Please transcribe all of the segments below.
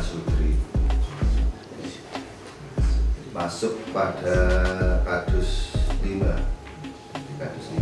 Sutri masuk pada kadus 5 di kadus 5.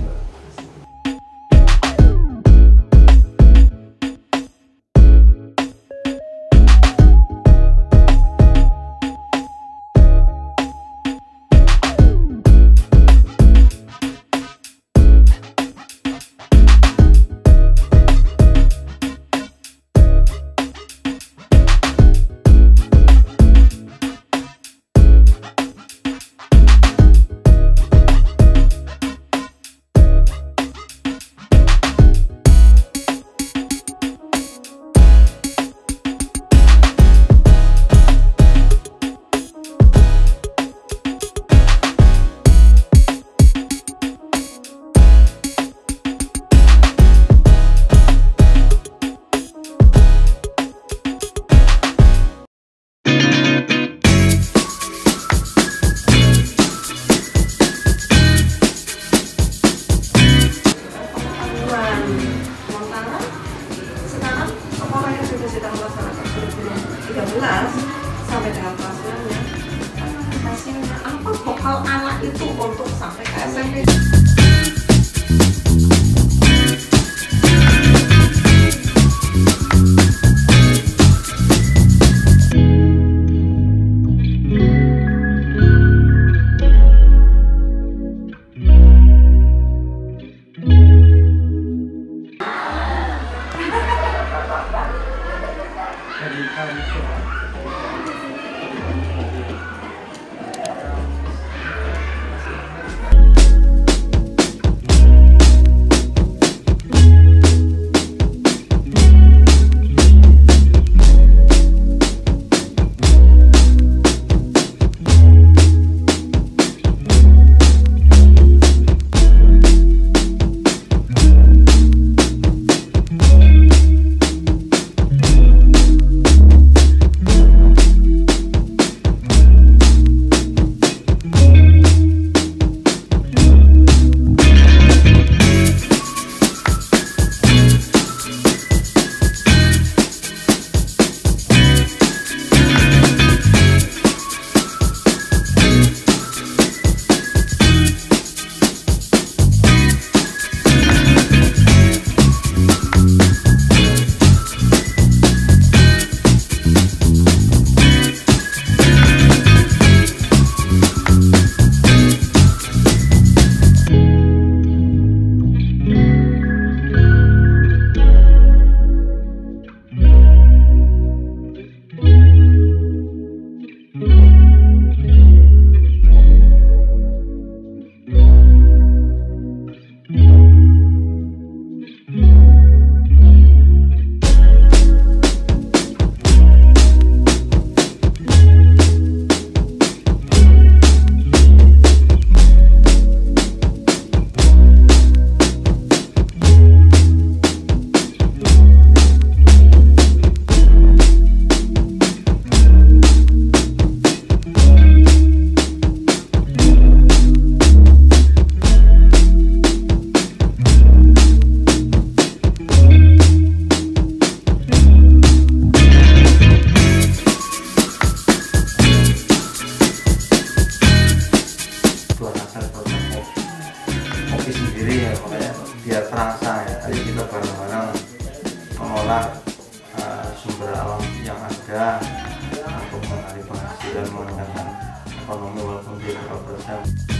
Sampai dengan kelas 9 hasilnya apa vokal anak itu untuk sampai ke SMP. Kopi sendiri ya, makanya biar terasa ya. Ayo kita bareng-bareng mengolah sumber alam yang ada untuk mengalih penghasilan, meningkatkan ekonomi walaupun di 2%.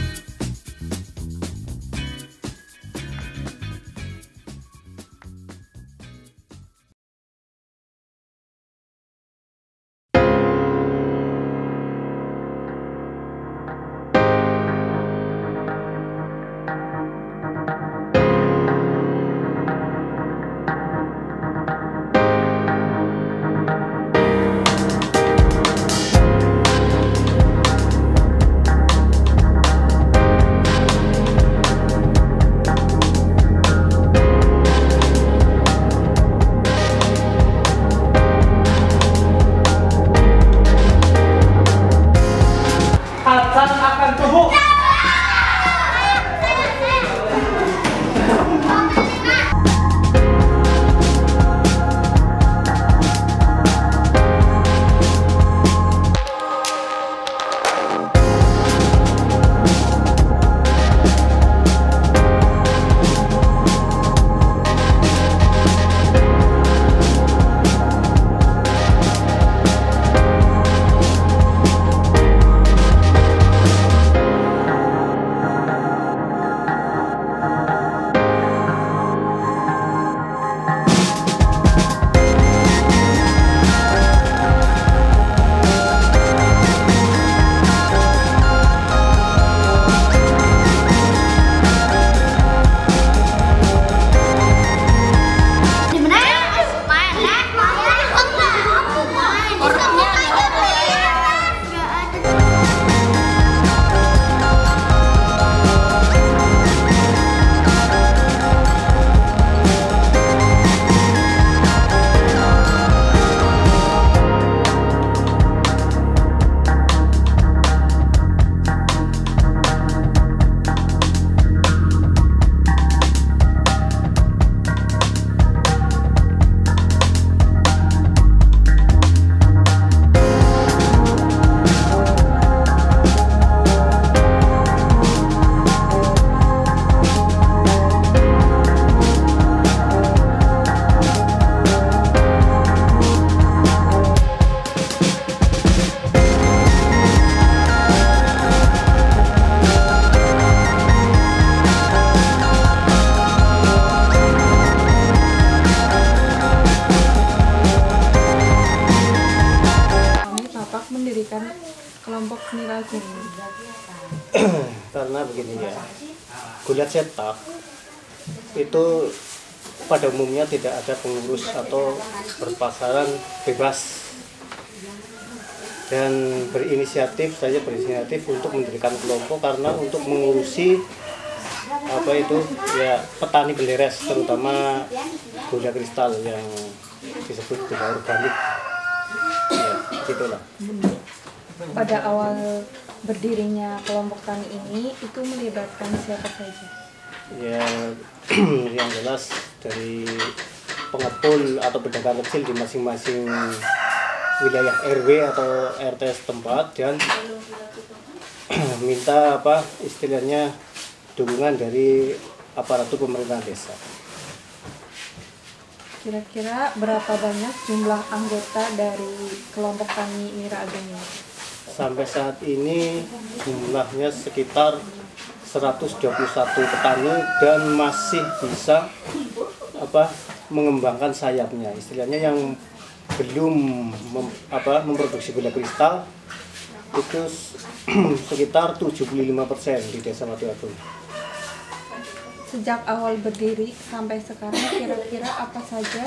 mendirikan kelompok Mira Agung ini? Karena begini ya, gula cetak itu pada umumnya tidak ada pengurus atau berpasaran bebas, dan saya berinisiatif untuk mendirikan kelompok karena untuk mengurusi apa itu ya petani belerès, terutama gula kristal yang disebut gula organik ya, gitulah. Pada awal berdirinya kelompok tani ini itu melibatkan siapa saja? Ya yang jelas dari pengepul atau pedagang kecil di masing-masing wilayah RW atau RT setempat, dan minta apa istilahnya dukungan dari aparatur pemerintahan desa. Kira-kira berapa banyak jumlah anggota dari kelompok tani Mira Agung ini? Sampai saat ini jumlahnya sekitar 121 petani dan masih bisa mengembangkan sayapnya. Istilahnya yang belum memproduksi gula kristal itu sekitar 75% di Desa Watu Agung. Sejak awal berdiri sampai sekarang kira-kira apa saja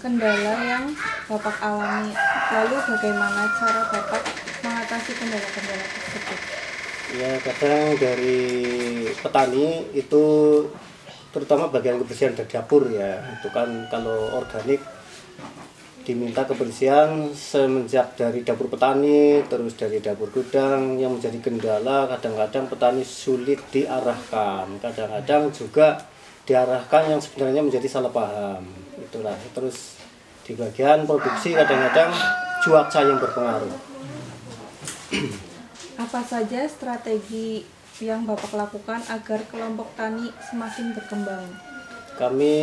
kendala yang Bapak alami? Lalu bagaimana cara Bapak mengatasi kendala-kendala tersebut? Ya, kadang dari petani itu terutama bagian kebersihan dari dapur ya. Itu kan kalau organik diminta kebersihan semenjak dari dapur petani, terus dari dapur gudang, yang menjadi kendala kadang-kadang petani sulit diarahkan, kadang-kadang juga diarahkan yang sebenarnya menjadi salah paham. Itulah. Terus di bagian produksi kadang-kadang cuaca yang berpengaruh. Apa saja strategi yang Bapak lakukan agar kelompok tani semakin berkembang? Kami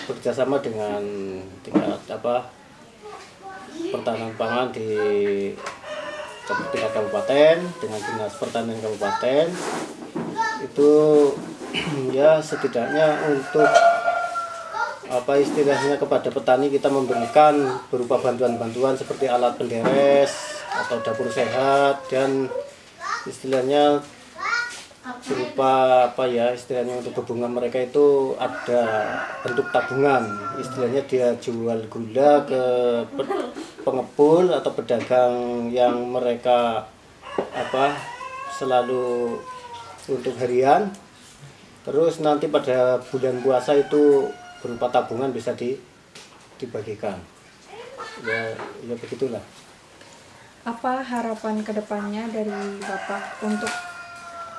bekerjasama dengan tingkat pertahanan pangan di tingkat kabupaten dengan dinas pertanian kabupaten itu ya setidaknya untuk istilahnya kepada petani kita memberikan berupa bantuan-bantuan seperti alat penderes atau dapur sehat, dan istilahnya berupa istilahnya untuk hubungan mereka itu ada bentuk tabungan, istilahnya dia jual gula ke pengepul atau pedagang yang mereka selalu untuk harian, terus nanti pada bulan puasa itu berupa tabungan bisa dibagikan ya begitulah. Apa harapan kedepannya dari Bapak untuk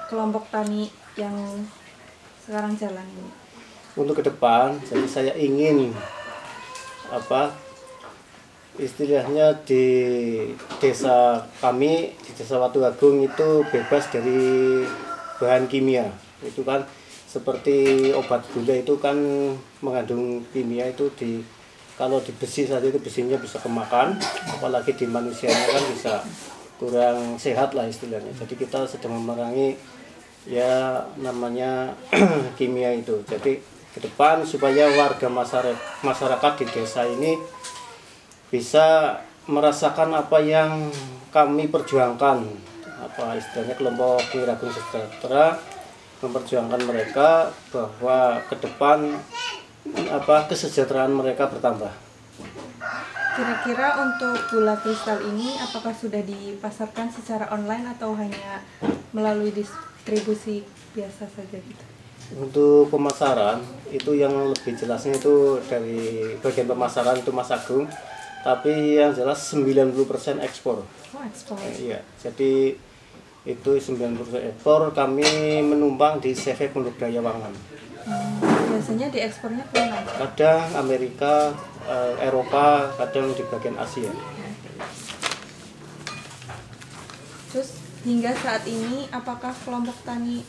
kelompok tani yang sekarang jalan ini? Untuk ke depan, jadi saya ingin istilahnya di desa kami, di Desa Watu Agung itu bebas dari bahan kimia. Itu kan seperti obat gula itu kan mengandung kimia, itu kalau di besi saja itu besinya bisa kemakan, apalagi di manusianya kan bisa kurang sehat lah istilahnya. Jadi kita sedang memerangi ya namanya kimia itu. Jadi ke depan supaya warga masyarakat di desa ini bisa merasakan apa yang kami perjuangkan, istilahnya kelompok Mira Agung Sejahtera memperjuangkan mereka bahwa ke depan kesejahteraan mereka bertambah. Kira-kira untuk gula kristal ini apakah sudah dipasarkan secara online atau hanya melalui distribusi biasa saja gitu? Untuk pemasaran itu yang lebih jelasnya itu dari bagian pemasaran itu Mas Agung, tapi yang jelas 90% ekspor. Oh, ekspor. Iya, jadi itu 90% ekspor, kami menumpang di CV Pondok Daya Wangan. Biasanya diekspornya ke mana? Kadang Amerika, Eropa, kadang di bagian Asia. Terus hingga saat ini apakah kelompok tani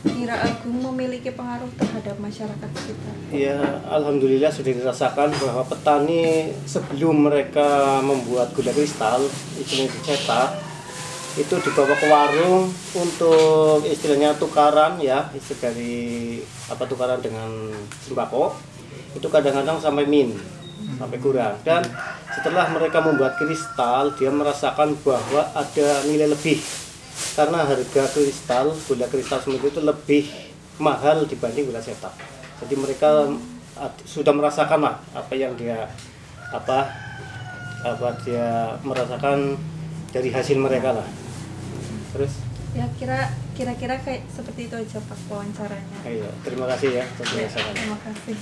Mira Agung memiliki pengaruh terhadap masyarakat sekitar? Ya, alhamdulillah sudah dirasakan bahwa petani sebelum mereka membuat gula kristal, itu dicetak, itu dibawa ke warung untuk istilahnya tukaran ya, tukaran dengan sembako. Itu kadang-kadang sampai min. sampai kurang. Dan setelah mereka membuat kristal, dia merasakan bahwa ada nilai lebih karena harga kristal, gula kristal seperti itu lebih mahal dibanding gula cetak. Jadi mereka sudah merasakan lah apa yang dia dia merasakan dari hasil mereka lah. Terus Ya kira-kira kayak seperti itu aja Pak wawancaranya. iya, terima kasih ya. Ya, terima kasih.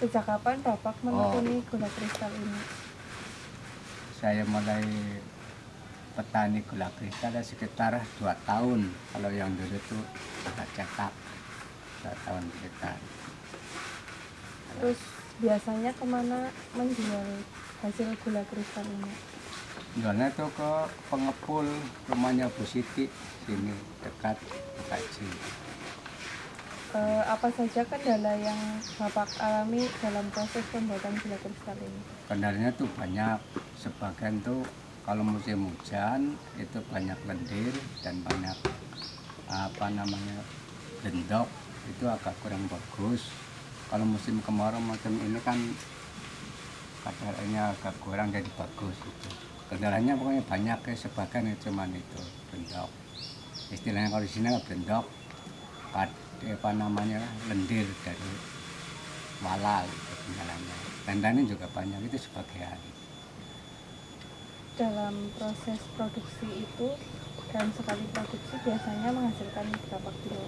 Sejak kapan Bapak menekuni gula kristal ini? Saya mulai petani gula kristal sekitar 2 tahun. Kalau yang dulu itu agak cetak 2 tahun sekitar. Terus biasanya kemana menjual hasil gula kristal ini? Jualnya itu ke pengepul rumahnya Bu Siti sini dekat Bekasi. Apa saja kendala yang Bapak alami dalam proses pembuatan gula kristal ini? Kendalanya tuh banyak. Sebagian tuh kalau musim hujan itu banyak lendir dan banyak bendok, itu agak kurang bagus. Kalau musim kemarau macam ini kan kadarnya agak kurang jadi bagus gitu. Kendalanya pokoknya banyak ya, sebagian cuman itu bendok. Istilahnya kalau di sini bendok, lendir dari wala gitu kendalanya. Kendalanya juga banyak, itu sebagian. Dalam proses produksi itu, dalam sekali produksi biasanya menghasilkan berapa kilo?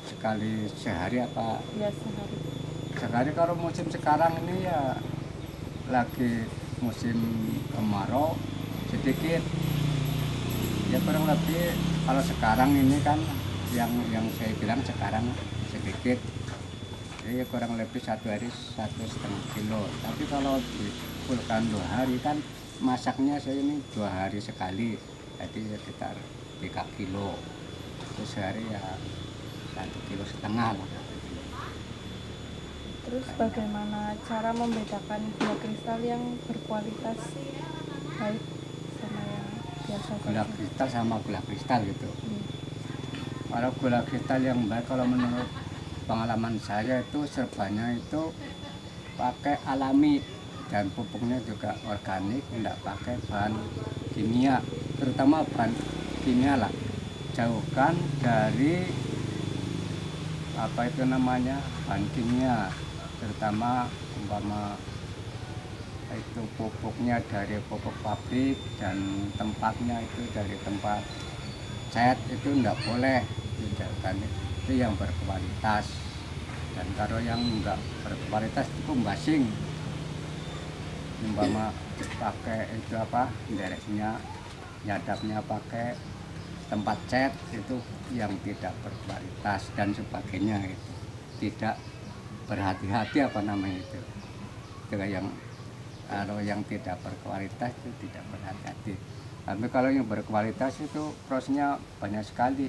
Sekali sehari apa? Ya sehari. Sehari kalau musim sekarang ini ya lagi musim kemarau sedikit. Ya kurang lebih kalau sekarang ini kan yang saya bilang sekarang sedikit. Jadi kurang lebih 1 hari 1,5 kilo. Tapi kalau dipulkan 2 hari kan masaknya saya ini 2 hari sekali. Jadi sekitar 3 kilo. Terus sehari ya 1,5 kilo lah. Terus bagaimana cara membedakan gula kristal yang berkualitas baik sama yang biasa Gula saja? kristal sama gula kristal gitu. Hmm. Kalau gula kristal yang baik, kalau menurut pengalaman saya itu serbanya itu pakai alami dan pupuknya juga organik, tidak pakai bahan kimia, terutama bahan kimia lah. Jauhkan dari bahan kimia, terutama umpama itu pupuknya dari pupuk pabrik dan tempatnya itu dari tempat cat, itu tidak boleh. Itu yang berkualitas, dan kalau yang enggak berkualitas itu basing, umpama pakai itu dereknya, nyadapnya pakai tempat cat, itu yang tidak berkualitas dan sebagainya, itu tidak berhati-hati itu yang kalau yang tidak berkualitas itu tidak berhati-hati. Tapi kalau yang berkualitas itu prosesnya banyak sekali,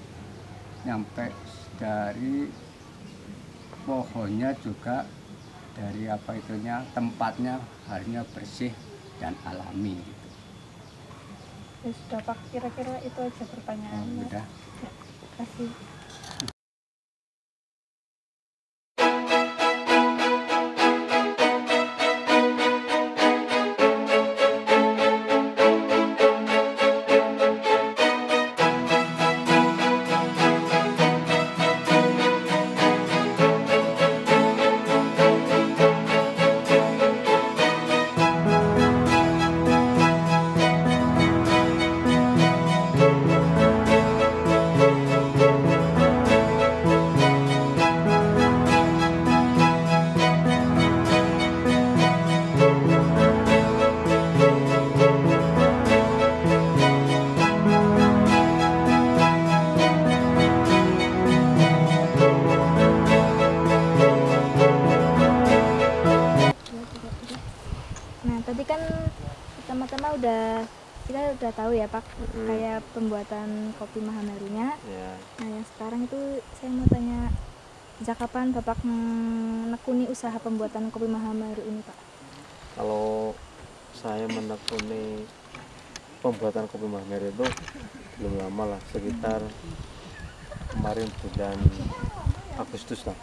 nyampe dari pohonnya juga, dari tempatnya harusnya bersih dan alami gitu. Ya sudah Pak, kira-kira itu aja pertanyaannya. Udah. Ya, terima kasih. udah tahu ya Pak, kayak pembuatan kopi Mahamerunya. Ya. Nah yang sekarang itu saya mau tanya, sejak kapan Bapak menekuni usaha pembuatan kopi Mahameru ini Pak? Kalau saya menekuni pembuatan kopi Mahameru itu belum lama lah, sekitar kemarin bulan Agustus lah.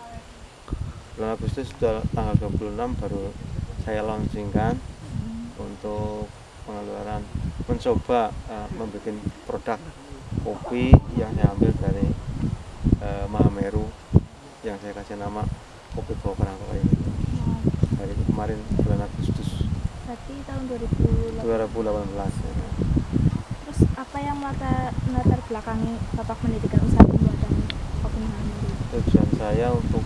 Bulan Agustus sudah tanggal 26 baru saya launchingkan untuk pengeluaran, mencoba membuat produk kopi yang saya ambil dari Mahameru, yang saya kasih nama kopi bawa kerangka ini. Dari kemarin bulan Agustus. Berarti tahun 2018. Ya. Terus apa yang melatar belakangi Bapak mendirikan usaha pembuatan kopi Mahameru? Tujuan saya untuk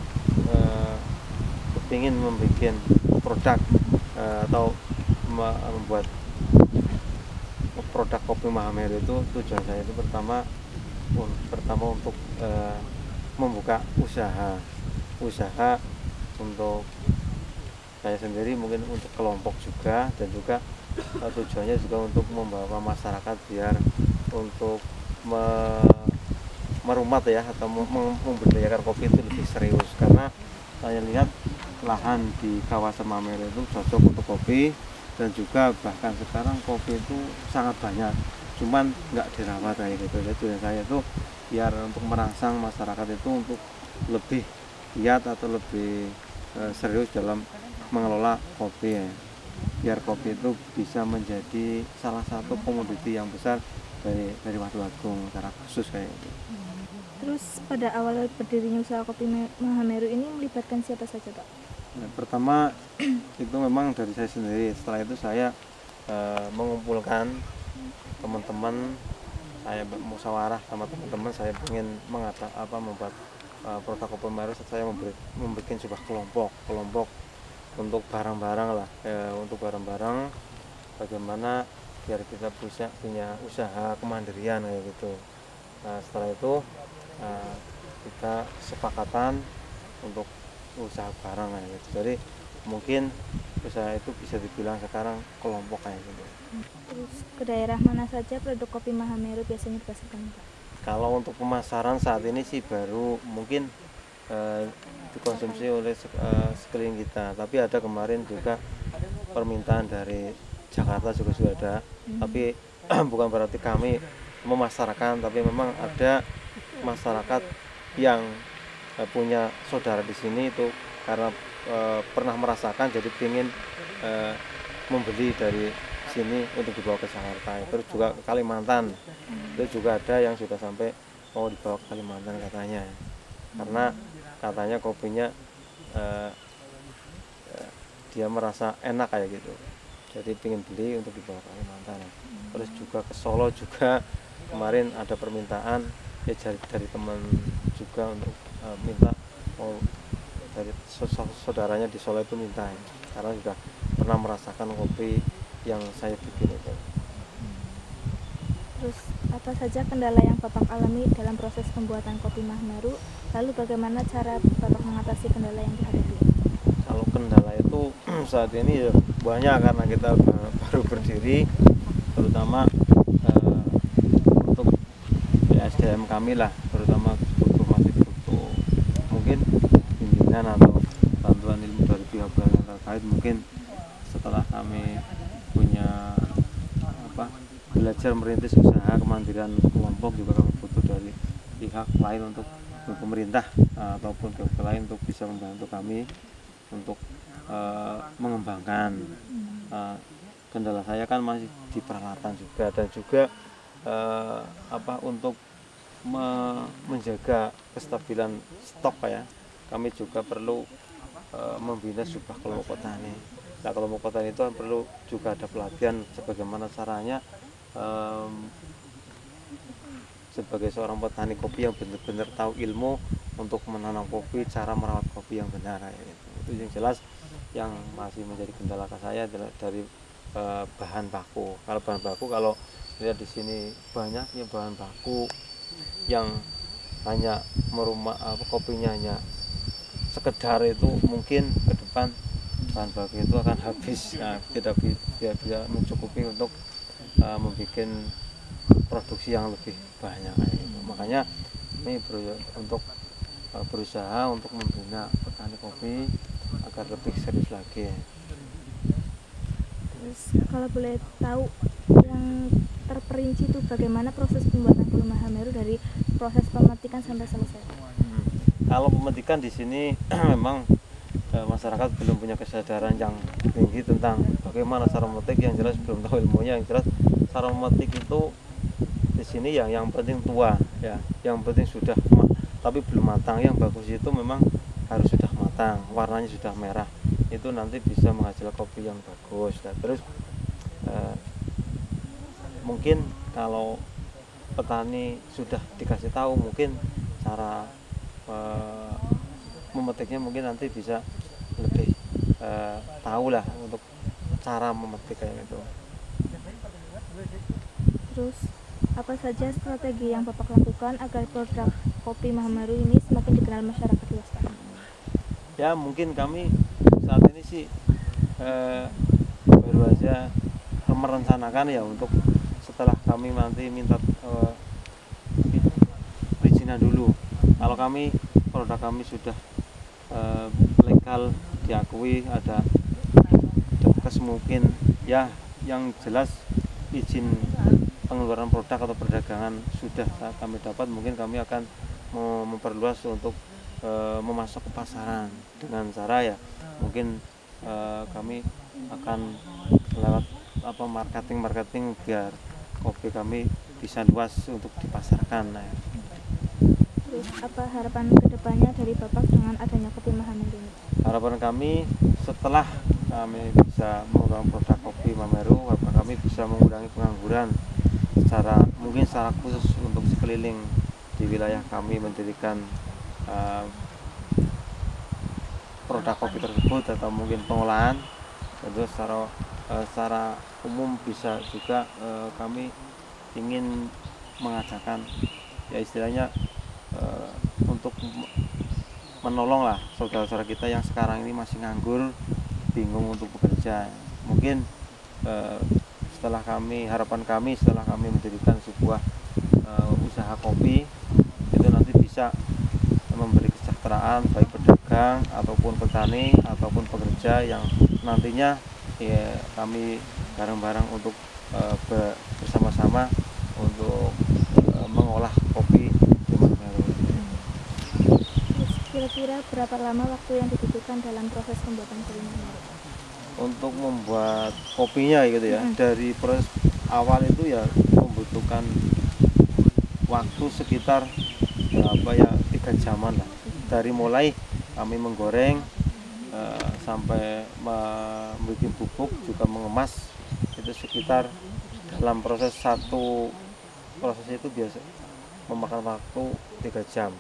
ingin membuat produk atau membuat produk kopi Mahameru itu, tujuan saya itu pertama untuk membuka usaha untuk saya sendiri, mungkin untuk kelompok juga, dan juga tujuannya juga untuk membawa masyarakat biar untuk merumat ya, atau membudidayakan kopi itu lebih serius, karena saya lihat lahan di kawasan Mahameru itu cocok untuk kopi, dan juga bahkan sekarang kopi itu sangat banyak, cuman nggak dirawat kayak gitu. Jadi tujuan saya itu biar untuk merangsang masyarakat itu untuk lebih giat atau lebih serius dalam mengelola kopi ya, biar kopi itu bisa menjadi salah satu komoditi yang besar dari Watuagung secara khusus kayak gitu. Terus pada awal berdirinya usaha kopi Mahameru ini melibatkan siapa saja Pak? Nah, pertama itu memang dari saya sendiri. Setelah itu saya mengumpulkan teman-teman, saya musyawarah sama teman-teman, saya ingin membuat produk kopi Mahameru. Saya membuat sebuah kelompok untuk barang-barang lah, untuk barang-barang bagaimana biar kita bisa punya usaha kemandirian kayak gitu. Nah, setelah itu kita sepakatan untuk usaha barang kayak gitu. Jadi mungkin usaha itu bisa dibilang sekarang kelompok kayak gitu. Terus ke daerah mana saja produk kopi Mahameru biasanya dipasarkan Pak? Kalau untuk pemasaran saat ini sih baru mungkin dikonsumsi oleh sekeliling kita, tapi ada kemarin juga permintaan dari Jakarta juga sudah ada, tapi bukan berarti kami memasarkan, tapi memang ada masyarakat yang punya saudara di sini itu karena pernah merasakan, jadi ingin membeli dari sini untuk dibawa ke Jakarta. Terus juga ke Kalimantan, itu juga ada yang sudah sampai mau dibawa ke Kalimantan katanya, karena katanya kopinya dia merasa enak kayak gitu, jadi ingin beli untuk dibawa ke Kalimantan. Terus juga ke Solo juga kemarin ada permintaan ya dari teman juga untuk minta mau dari saudaranya di Solo itu minta ya, karena sudah pernah merasakan kopi yang saya bikin itu. Terus apa saja kendala yang Bapak alami dalam proses pembuatan kopi Mahameru? Lalu bagaimana cara Bapak mengatasi kendala yang dihadapi? Kalau kendala itu saat ini ya banyak, karena kita baru berdiri, terutama untuk SDM kami lah, terutama masih butuh mungkin bimbingan atau bantuan ilmu dari pihak-pihak yang terkait. Mungkin setelah kami punya belajar merintis usaha kemandirian kelompok, juga kami butuh dari pihak lain untuk pemerintah ataupun pihak lain untuk bisa membantu kami untuk mengembangkan. Kendala saya kan masih di peralatan juga, dan juga untuk menjaga kestabilan stok ya, kami juga perlu membina sebuah kelompok petani. Nah, kelompok petani itu perlu juga ada pelatihan sebagaimana caranya sebagai seorang petani kopi yang benar-benar tahu ilmu untuk menanam kopi, cara merawat kopi yang benar ya. Itu yang jelas yang masih menjadi kendala saya adalah dari bahan baku. Kalau bahan baku, kalau lihat di sini banyaknya bahan baku yang hanya kopinya hanya sekedar itu, mungkin ke depan bahan baku itu akan habis. Nah, tidak bisa mencukupi untuk membuat produksi yang lebih banyak kayak gitu. Makanya ini berusaha untuk membina petani kopi agar lebih serius lagi. Terus kalau boleh tahu yang terperinci itu bagaimana proses pembuatan kopi Mahameru dari proses pemetikan sampai selesai? Kalau pemetikan di sini memang masyarakat belum punya kesadaran yang tinggi tentang bagaimana cara memetik, yang jelas belum tahu ilmunya. Yang jelas cara memetik itu di sini yang penting tua ya, yang penting sudah tapi belum matang. Yang bagus itu memang harus sudah matang, warnanya sudah merah, itu nanti bisa menghasilkan kopi yang bagus. Nah, terus mungkin kalau petani sudah dikasih tahu mungkin cara memetiknya, mungkin nanti bisa lebih tahu lah untuk cara memetik kayak gitu. Terus apa saja strategi yang Bapak lakukan agar produk kopi Mahameru ini semakin dikenal masyarakat luas? Ya mungkin kami saat ini sih baru aja merencanakan ya, untuk setelah kami nanti minta perizinan dulu. Kalau produk kami sudah legal diakui, ada kes mungkin ya, yang jelas izin pengeluaran produk atau perdagangan sudah kami dapat, mungkin kami akan memperluas untuk memasok ke pasaran dengan cara ya mungkin kami akan lewat marketing biar kopi kami bisa luas untuk dipasarkan. Nah, terus apa harapan kedepannya dari Bapak dengan adanya kopi Mahameru ini? Harapan kami setelah kami bisa mengembangkan produk kopi Mahameru, harapan kami bisa mengurangi pengangguran mungkin secara khusus untuk sekeliling di wilayah kami mendirikan produk kopi tersebut atau mungkin pengolahan. Terus secara umum bisa juga kami ingin mengajarkan ya istilahnya untuk menolong lah saudara-saudara kita yang sekarang ini masih nganggur, bingung untuk bekerja. Mungkin harapan kami setelah kami mendirikan sebuah usaha kopi, itu nanti bisa memberi kesejahteraan baik pedagang ataupun petani ataupun pekerja yang nantinya ya kami bareng-bareng untuk bersama-sama untuk mengolah kopi di Mahameru. Kira-kira berapa lama waktu yang dibutuhkan dalam proses pembuatan kopi Mahameru? Untuk membuat kopinya gitu ya, dari proses awal itu ya membutuhkan waktu sekitar 3 jaman lah, dari mulai kami menggoreng sampai membuat bubuk juga mengemas, itu sekitar dalam proses itu biasa memakan waktu 3 jam.